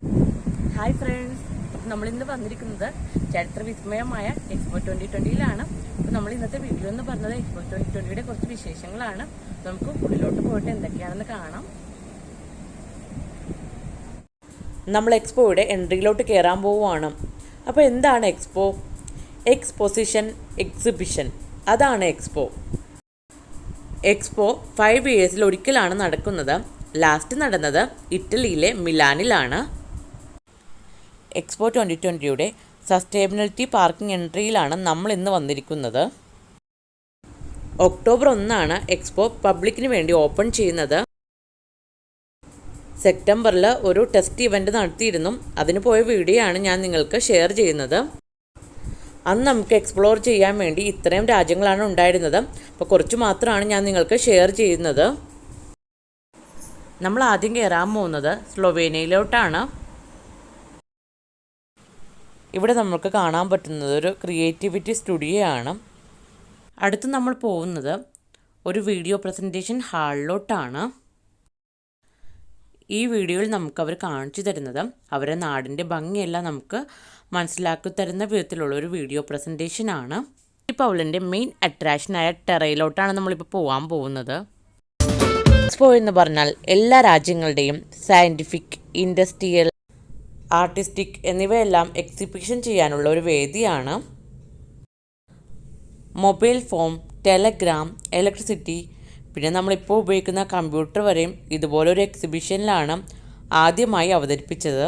Hi friends, നമ്മളിന്ന് വന്നിരിക്കുന്നത് ചരിത്ര വിസ്മയമായ എക്സ്പോ 2020 അപ്പോൾ നമ്മൾ ഇന്നത്തെ വീഡിയോ എന്ന് പറഞ്ഞത് എക്സ്പോ 2020 കുറച്ച് വിശേഷങ്ങളാണ്. നമുക്ക് ഉള്ളിലോട്ട് പോയിട്ട് എന്തൊക്കെയാണെന്ന് കാണാം. നമ്മൾ എക്സ്പോയുടെ എൻട്രിയിലോട്ട് കയറാൻ പോവുകയാണ്. അപ്പോൾ എന്താണ് എക്സ്പോ? എക്സ്പോസിഷൻ, എക്സിബിഷൻ, അതാണ് എക്സ്പോ. എക്സ്പോ 5 ഇയേഴ്സിൽ ഒരിക്കലാണ് നടക്കുന്നത്. ലാസ്റ്റ് നടന്നത് ഇറ്റലിയിലെ മിലാനിലാണ്. എക്സ്പോ 2020യുടെ സസ്റ്റൈനബിലിറ്റി പാർക്കിംഗ് എൻട്രിയിലാണ് നമ്മൾ ഇന്ന് വന്നിരിക്കുന്നത്. ഒക്ടോബർ 1 എക്സ്പോ പബ്ലിക്കിന് വേണ്ടി ഓപ്പൺ ചെയ്യുന്നത്. സെപ്റ്റംബറിൽ ഒരു ടെസ്റ്റ് ഇവൻ്റ് നടത്തിയിരുന്നു. അതിന് പോയ വീഡിയോ ആണ് ഞാൻ നിങ്ങൾക്ക് ഷെയർ ചെയ്യുന്നത്. അന്ന് നമുക്ക് എക്സ്പ്ലോർ ചെയ്യാൻ വേണ്ടി ഇത്രയും രാജ്യങ്ങളാണ് ഉണ്ടായിരുന്നത്. അപ്പോൾ കുറച്ച് മാത്രമാണ് ഞാൻ നിങ്ങൾക്ക് ഷെയർ ചെയ്യുന്നത്. നമ്മൾ ആദ്യം കയറാൻ പോകുന്നത് സ്ലൊവേനിയയിലോട്ടാണ്. ഇവിടെ നമുക്ക് കാണാൻ പറ്റുന്നത് ഒരു ക്രിയേറ്റിവിറ്റി സ്റ്റുഡിയോ ആണ്. അടുത്ത് നമ്മൾ പോകുന്നത് ഒരു വീഡിയോ പ്രസൻറ്റേഷൻ ഹാളിലോട്ടാണ്. ഈ വീഡിയോയിൽ നമുക്ക് അവർ കാണിച്ചു തരുന്നത് അവരുടെ നാടിൻ്റെ ഭംഗിയെല്ലാം നമുക്ക് മനസ്സിലാക്കി തരുന്ന വിധത്തിലുള്ള ഒരു വീഡിയോ പ്രസൻറ്റേഷനാണ്. ഈ പൗലൻ്റെ മെയിൻ അട്രാക്ഷനായ ടെറയിലോട്ടാണ് നമ്മളിപ്പോൾ പോകാൻ പോകുന്നത്. എക്സ്പോ എന്ന് പറഞ്ഞാൽ എല്ലാ രാജ്യങ്ങളുടെയും സയൻറ്റിഫിക്, ഇൻഡസ്ട്രിയൽ, ആർട്ടിസ്റ്റിക് എന്നിവയെല്ലാം എക്സിബിഷൻ ചെയ്യാനുള്ള ഒരു വേദിയാണ്. മൊബൈൽ ഫോൺ, ടെലഗ്രാം, ഇലക്ട്രിസിറ്റി, പിന്നെ നമ്മളിപ്പോൾ ഉപയോഗിക്കുന്ന കമ്പ്യൂട്ടർ വരെയും ഇതുപോലൊരു എക്സിബിഷനിലാണ് ആദ്യമായി അവതരിപ്പിച്ചത്.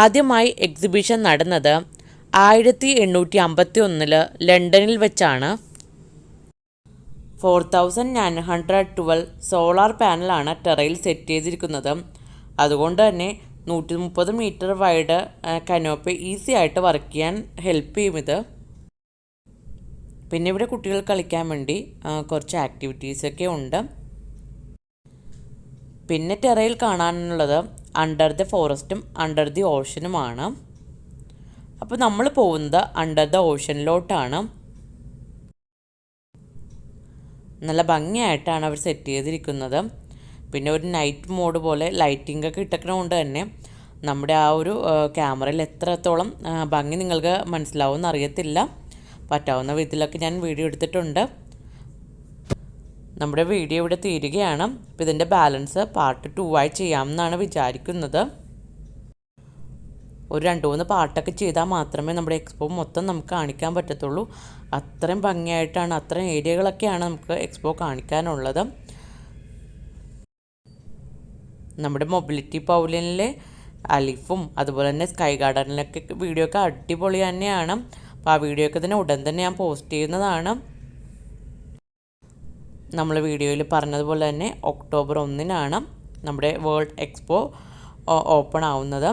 ആദ്യമായി എക്സിബിഷൻ നടന്നത് 1851 ലണ്ടനിൽ വെച്ചാണ്. 4912 സോളാർ പാനലാണ് ടെറയിൽ സെറ്റ് ചെയ്തിരിക്കുന്നത്. അതുകൊണ്ട് തന്നെ 130 മീറ്റർ വൈഡ് കനോപ്പി ഈസി ആയിട്ട് വർക്ക് ചെയ്യാൻ ഹെൽപ്പ് ചെയ്യും ഇത്. പിന്നെ ഇവിടെ കുട്ടികൾ കളിക്കാൻ വേണ്ടി കുറച്ച് ആക്ടിവിറ്റീസൊക്കെ ഉണ്ട്. പിന്നെ ടെറയിൽ കാണാനുള്ളത് അണ്ടർ ദ ഫോറസ്റ്റും അണ്ടർ ദി ഓഷനുമാണ്. അപ്പോൾ നമ്മൾ പോകുന്നത് അണ്ടർ ദ ഓഷനിലോട്ടാണ്. നല്ല ഭംഗിയായിട്ടാണ് അവർ സെറ്റ് ചെയ്തിരിക്കുന്നത്. പിന്നെ ഒരു നൈറ്റ് മോഡ് പോലെ ലൈറ്റിംഗ് ഒക്കെ ഇട്ടേക്കണതുകൊണ്ട് തന്നെ നമ്മുടെ ആ ഒരു ക്യാമറയിൽ എത്രത്തോളം ഭംഗി നിങ്ങൾക്ക് മനസ്സിലാവുമെന്ന് അറിയത്തില്ല. പറ്റാവുന്ന വിധത്തിലൊക്കെ ഞാൻ വീഡിയോ എടുത്തിട്ടുണ്ട്. നമ്മുടെ വീഡിയോ ഇവിടെ തീരുകയാണ്. അപ്പോൾ ഇതിൻ്റെ ബാലൻസ് പാർട്ട് 2 ആയി ചെയ്യാമെന്നാണ് വിചാരിക്കുന്നത്. ഒരു 2-3 പാർട്ടൊക്കെ ചെയ്താൽ മാത്രമേ നമ്മുടെ എക്സ്പോ മൊത്തം നമുക്ക് കാണിക്കാൻ പറ്റത്തുള്ളൂ. അത്രയും ഭംഗിയായിട്ടാണ്, അത്രയും ഏരിയകളൊക്കെയാണ് നമുക്ക് എക്സ്പോ കാണിക്കാനുള്ളത്. നമ്മുടെ മൊബിലിറ്റി പൗലിയനിലെ അലിഫും അതുപോലെ തന്നെ സ്കൈ ഗാർഡനിലൊക്കെ വീഡിയോ ഒക്കെ അടിപൊളി തന്നെയാണ്. അപ്പോൾ ആ വീഡിയോ ഒക്കെ തന്നെ ഉടൻ തന്നെ ഞാൻ പോസ്റ്റ് ചെയ്യുന്നതാണ്. നമ്മൾ വീഡിയോയിൽ പറഞ്ഞതുപോലെ തന്നെ ഒക്ടോബർ 1 നമ്മുടെ വേൾഡ് എക്സ്പോ ഓപ്പൺ ആവുന്നത്.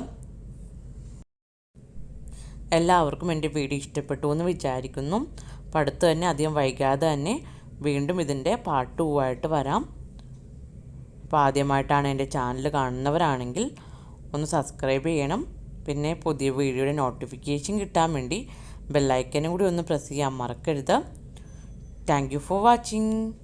എല്ലാവർക്കും എൻ്റെ വീഡിയോ ഇഷ്ടപ്പെട്ടു എന്ന് വിചാരിക്കുന്നു. അപ്പോൾ അടുത്ത് തന്നെ അധികം വൈകാതെ തന്നെ വീണ്ടും ഇതിൻ്റെ പാർട്ട് 2 ആയിട്ട് വരാം. അപ്പോൾ ആദ്യമായിട്ടാണ് എൻ്റെ ചാനൽ കാണുന്നവരാണെങ്കിൽ ഒന്ന് സബ്സ്ക്രൈബ് ചെയ്യണം. പിന്നെ പുതിയ വീഡിയോയുടെ നോട്ടിഫിക്കേഷൻ കിട്ടാൻ വേണ്ടി ബെല്ലൈക്കനും കൂടി ഒന്ന് പ്രസ് ചെയ്യാൻ മറക്കരുത്. Thank you for watching.